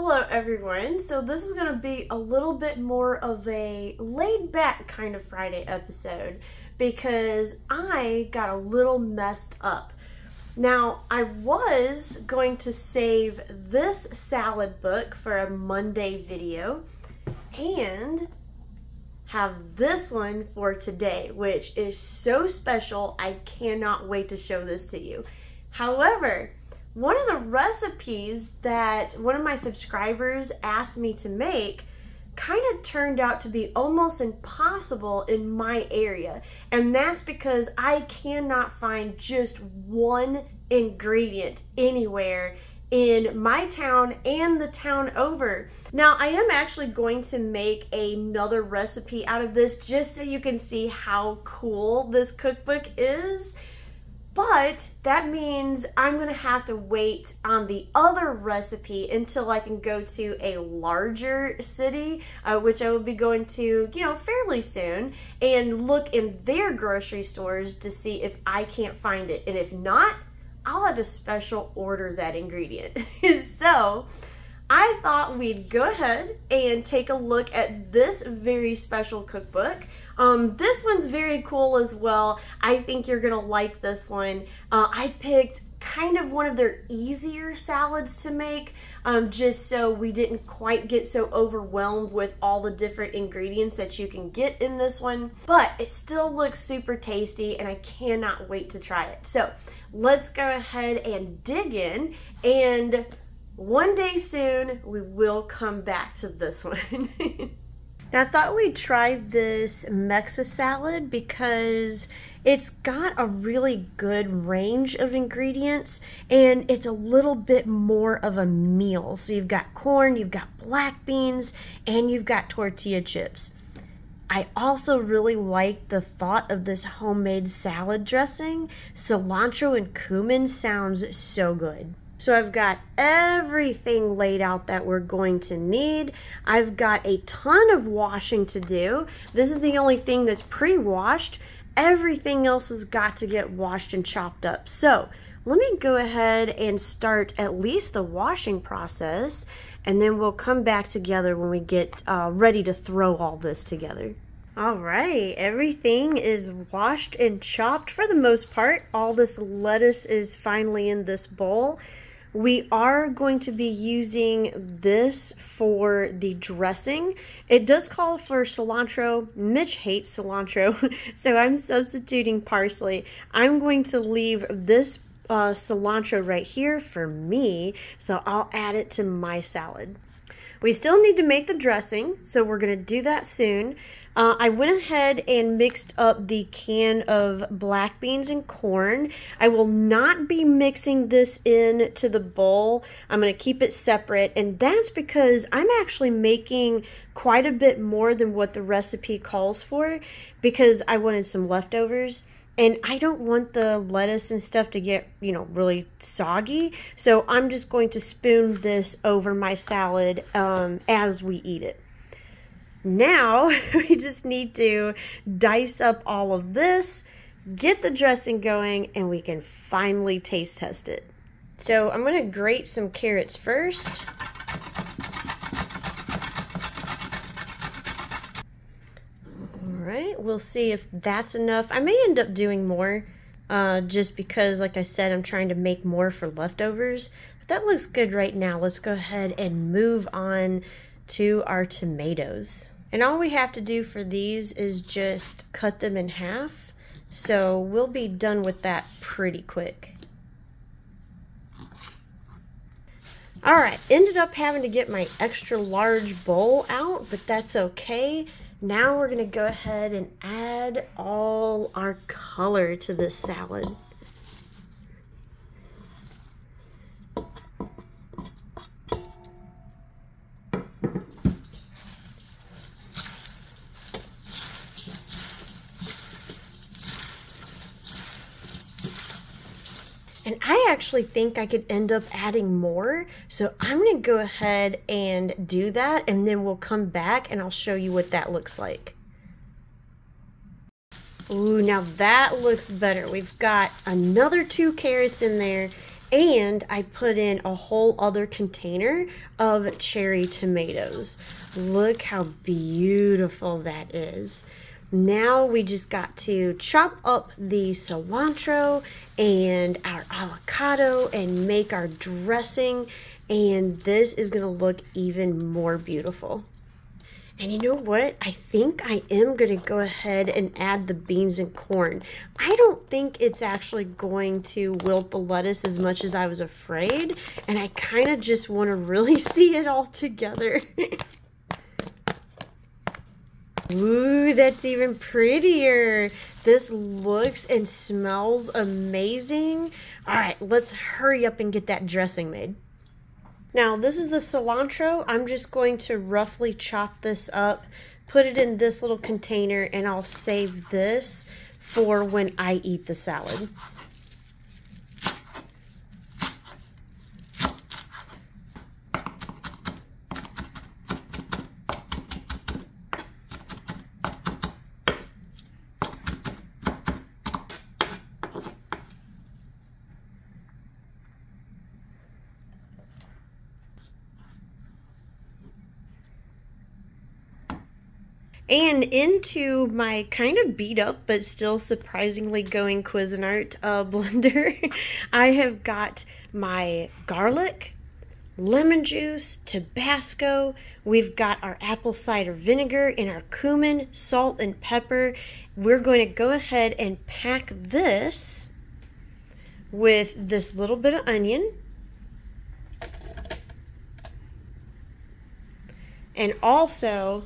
Hello everyone. So this is going to be a little bit more of a laid back kind of Friday episode because I got a little messed up. Now I was going to save this salad book for a Monday video and have this one for today, which is so special. I cannot wait to show this to you. However, one of the recipes that one of my subscribers asked me to make kind of turned out to be almost impossible in my area. And that's because I cannot find just one ingredient anywhere in my town and the town over. Now, I am actually going to make another recipe out of this just so you can see how cool this cookbook is. But that means I'm gonna have to wait on the other recipe until I can go to a larger city, which I will be going to, fairly soon, and look in their grocery stores to see if I can't find it. And if not, I'll have to special order that ingredient. So I thought we'd go ahead and take a look at this very special cookbook. This one's very cool as well. I think you're gonna like this one. I picked kind of one of their easier salads to make, just so we didn't quite get so overwhelmed with all the different ingredients that you can get in this one. But it still looks super tasty and I cannot wait to try it. So let's go ahead and dig in, and one day soon we will come back to this one. Now, I thought we'd try this Mexi Salad because it's got a really good range of ingredients and it's a little bit more of a meal. So you've got corn, you've got black beans, and you've got tortilla chips. I also really like the thought of this homemade salad dressing. Cilantro and cumin sounds so good. So I've got everything laid out that we're going to need. I've got a ton of washing to do. This is the only thing that's pre-washed. Everything else has got to get washed and chopped up. So let me go ahead and start at least the washing process, and then we'll come back together when we get ready to throw all this together. All right, everything is washed and chopped for the most part. All this lettuce is finally in this bowl. We are going to be using this for the dressing. It does call for cilantro. Mitch hates cilantro, so I'm substituting parsley. I'm going to leave this cilantro right here for me, so I'll add it to my salad. We still need to make the dressing, so we're going to do that soon. I went ahead and mixed up the can of black beans and corn. I will not be mixing this into the bowl. I'm going to keep it separate, and that's because I'm actually making quite a bit more than what the recipe calls for because I wanted some leftovers. And I don't want the lettuce and stuff to get, really soggy. So I'm just going to spoon this over my salad as we eat it. Now, we just need to dice up all of this, get the dressing going, and we can finally taste test it. So I'm going to grate some carrots first. Alright, we'll see if that's enough. I may end up doing more, just because, like I said, I'm trying to make more for leftovers. But that looks good right now. Let's go ahead and move on to our tomatoes. And all we have to do for these is just cut them in half. So we'll be done with that pretty quick. Alright, ended up having to get my extra large bowl out, but that's okay. Now we're going to go ahead and add all our color to this salad. And I actually think I could end up adding more, so I'm going to go ahead and do that, and then we'll come back and I'll show you what that looks like. Ooh, now that looks better. We've got another 2 carrots in there, And I put in a whole other container of cherry tomatoes. Look how beautiful that is. Now we just got to chop up the cilantro and our avocado and make our dressing, and this is gonna look even more beautiful. And you know what? I think I am gonna go ahead and add the beans and corn. I don't think it's actually going to wilt the lettuce as much as I was afraid, and I kind of just want to really see it all together. Ooh, that's even prettier. This looks and smells amazing. All right, let's hurry up and get that dressing made. Now, this is the cilantro. I'm just going to roughly chop this up, put it in this little container, and I'll save this for when I eat the salad. And into my kind of beat up but still surprisingly going Cuisinart blender, I have got my garlic, lemon juice, Tabasco, we've got our apple cider vinegar, and our cumin, salt, and pepper. We're going to go ahead and pack this with this little bit of onion. And also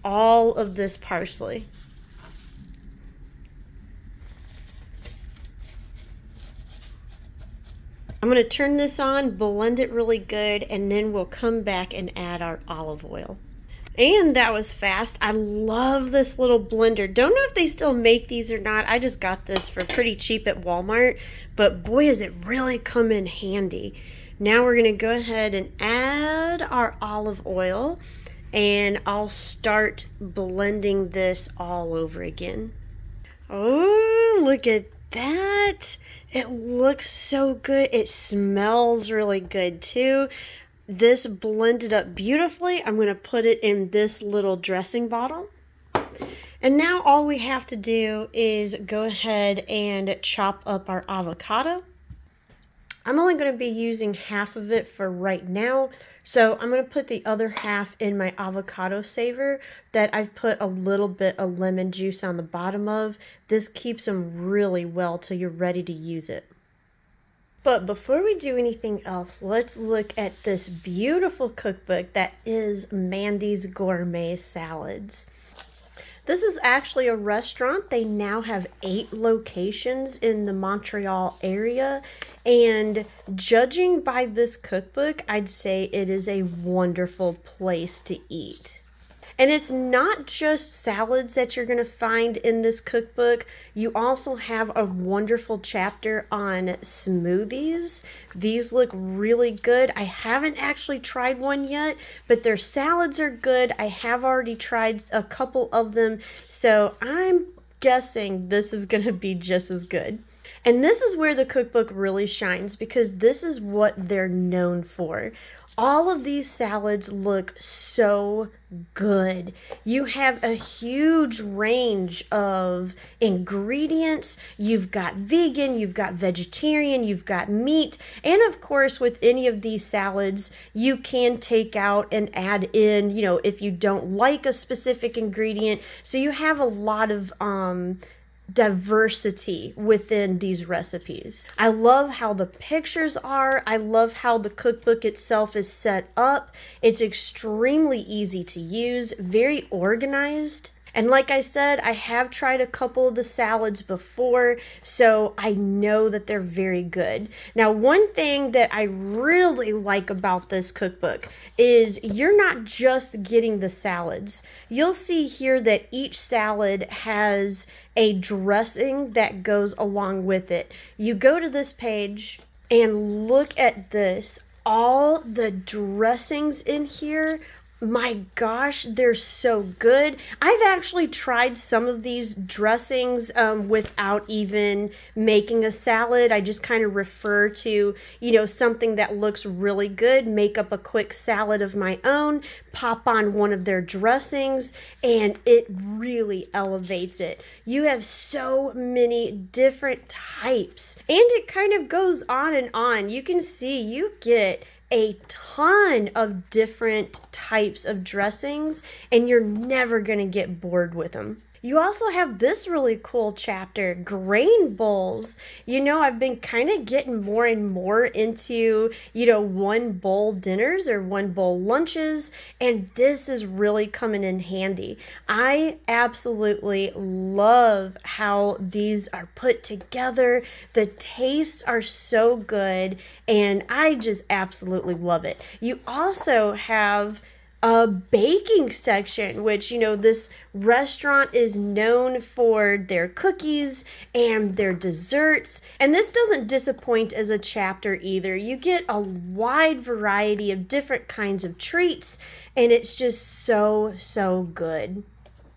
all of this parsley. I'm going to turn this on, blend it really good, and then we'll come back and add our olive oil. And that was fast. I love this little blender. Don't know if they still make these or not. I just got this for pretty cheap at Walmart, but boy, does it really come in handy. Now we're going to go ahead and add our olive oil, and I'll start blending this all over again. Oh, look at that. It looks so good. It smells really good too. This blended up beautifully. I'm going to put it in this little dressing bottle. And now all we have to do is go ahead and chop up our avocado. I'm only going to be using half of it for right now. So I'm going to put the other half in my avocado saver that I've put a little bit of lemon juice on the bottom of. This keeps them really well till you're ready to use it. But before we do anything else, let's look at this beautiful cookbook that is Mandy's Gourmet Salads. This is actually a restaurant. They now have 8 locations in the Montreal area. And judging by this cookbook, I'd say it is a wonderful place to eat. And it's not just salads that you're going to find in this cookbook. You also have a wonderful chapter on smoothies. These look really good. I haven't actually tried one yet, but their salads are good. I have already tried a couple of them, so I'm guessing this is going to be just as good. And this is where the cookbook really shines, because this is what they're known for. All of these salads look so good. You have a huge range of ingredients. You've got vegan, you've got vegetarian, you've got meat. And of course, with any of these salads, you can take out and add in, you know, if you don't like a specific ingredient. So you have a lot of diversity within these recipes. I love how the pictures are. I love how the cookbook itself is set up. It's extremely easy to use, very organized. And like I said, I have tried a couple of the salads before, so I know that they're very good. Now, one thing that I really like about this cookbook is you're not just getting the salads. You'll see here that each salad has a dressing that goes along with it. You go to this page and look at this. All the dressings in here My gosh, they're so good. I've actually tried some of these dressings without even making a salad. I just kind of refer to, you know, something that looks really good, make up a quick salad of my own, pop on one of their dressings, and it really elevates it. You have so many different types, and it kind of goes on and on. You can see you get a ton of different types of dressings, and you're never gonna get bored with them. You also have this really cool chapter, grain bowls. You know, I've been kind of getting more and more into, you know, one bowl dinners or one bowl lunches, and this is really coming in handy. I absolutely love how these are put together. The tastes are so good, and I just absolutely love it. You also have a baking section, which, you know, this restaurant is known for their cookies and their desserts, and this doesn't disappoint as a chapter either. You get a wide variety of different kinds of treats, and it's just so good.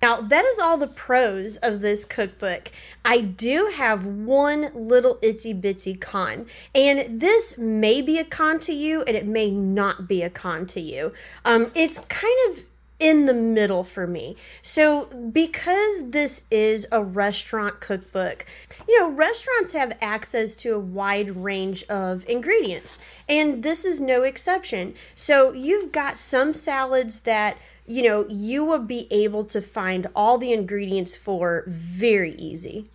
Now, that is all the pros of this cookbook. I do have one little itsy bitsy con, and this may be a con to you and it may not be a con to you. It's kind of in the middle for me. So because this is a restaurant cookbook, you know, restaurants have access to a wide range of ingredients, and this is no exception. So you've got some salads that, you know, you will be able to find all the ingredients for very easy.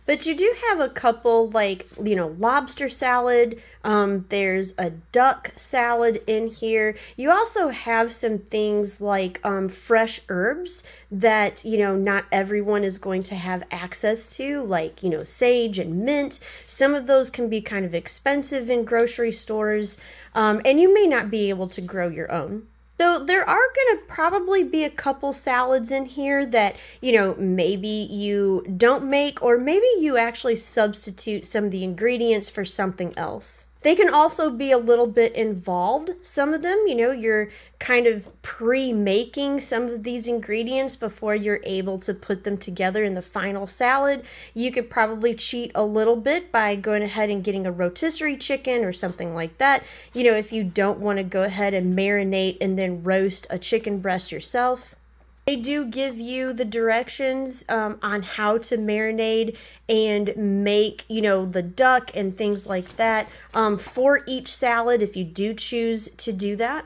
But you do have a couple, like, you know, lobster salad. There's a duck salad in here. You also have some things like fresh herbs that, you know, not everyone is going to have access to, like, you know, sage and mint. Some of those can be kind of expensive in grocery stores, and you may not be able to grow your own. So there are going to probably be a couple salads in here that, you know, maybe you don't make, or maybe you actually substitute some of the ingredients for something else. They can also be a little bit involved. Some of them, you know, you're kind of pre-making some of these ingredients before you're able to put them together in the final salad. You could probably cheat a little bit by going ahead and getting a rotisserie chicken or something like that. You know, if you don't want to go ahead and marinate and then roast a chicken breast yourself. They do give you the directions on how to marinate and make, you know, the duck and things like that for each salad if you do choose to do that.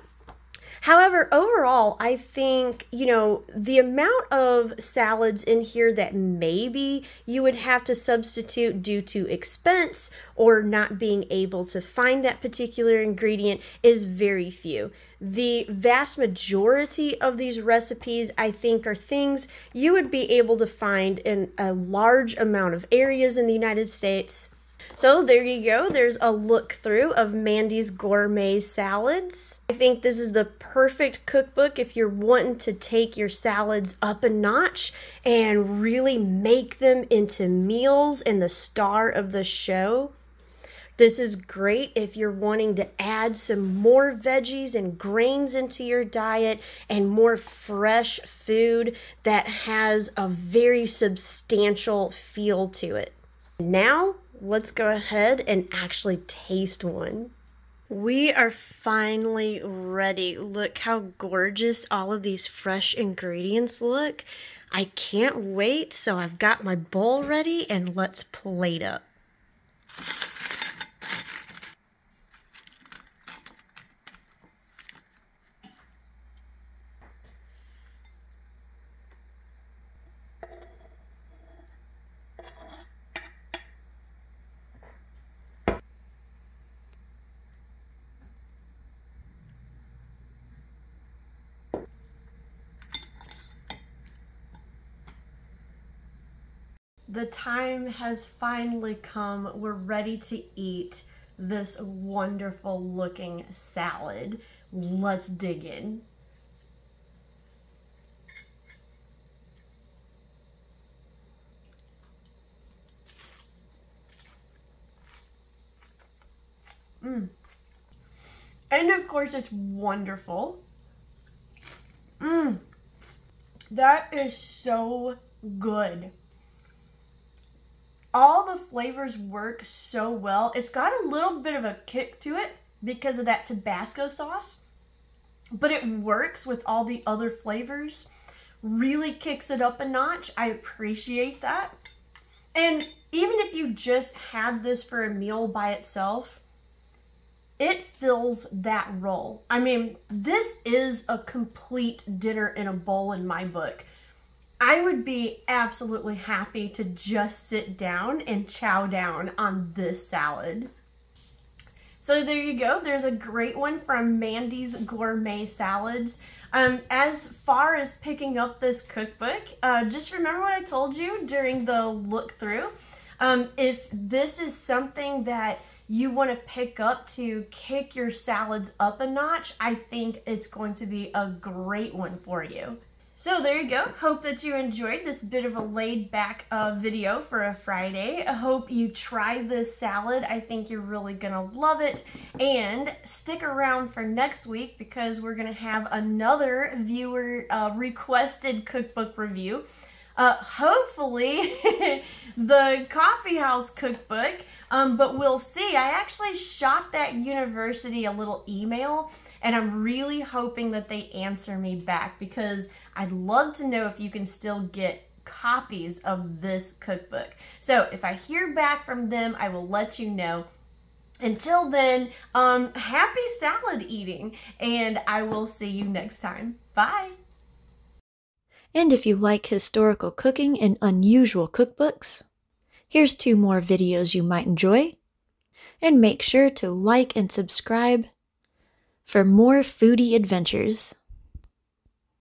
However, overall, I think, you know, the amount of salads in here that maybe you would have to substitute due to expense or not being able to find that particular ingredient is very few. The vast majority of these recipes, I think, are things you would be able to find in a large amount of areas in the United States. So there you go. There's a look through of Mandy's gourmet salads. I think this is the perfect cookbook if you're wanting to take your salads up a notch and really make them into meals and the star of the show. This is great if you're wanting to add some more veggies and grains into your diet and more fresh food that has a very substantial feel to it. Now, let's go ahead and actually taste one. We are finally ready. Look how gorgeous all of these fresh ingredients look. I can't wait, so I've got my bowl ready and let's plate up. The time has finally come. We're ready to eat this wonderful looking salad. Let's dig in. And of course it's wonderful. That is so good. All the flavors work so well. It's got a little bit of a kick to it because of that Tabasco sauce, but it works with all the other flavors. Really kicks it up a notch. I appreciate that. And even if you just had this for a meal by itself, it fills that role. I mean, this is a complete dinner in a bowl in my book. I would be absolutely happy to just sit down and chow down on this salad. So there you go. There's a great one from Mandy's Gourmet Salads. As far as picking up this cookbook, just remember what I told you during the look through. If this is something that you want to pick up to kick your salads up a notch, I think it's going to be a great one for you. So there you go. Hope that you enjoyed this bit of a laid back video for a Friday. I hope you try this salad. I think you're really gonna love it. And stick around for next week because we're gonna have another viewer requested cookbook review. Hopefully the coffee house cookbook, but we'll see. I actually shot that university a little email and I'm really hoping that they answer me back because I'd love to know if you can still get copies of this cookbook. So if I hear back from them, I will let you know. Until then, happy salad eating, and I will see you next time. Bye! And if you like historical cooking and unusual cookbooks, here's 2 more videos you might enjoy. And make sure to like and subscribe for more foodie adventures.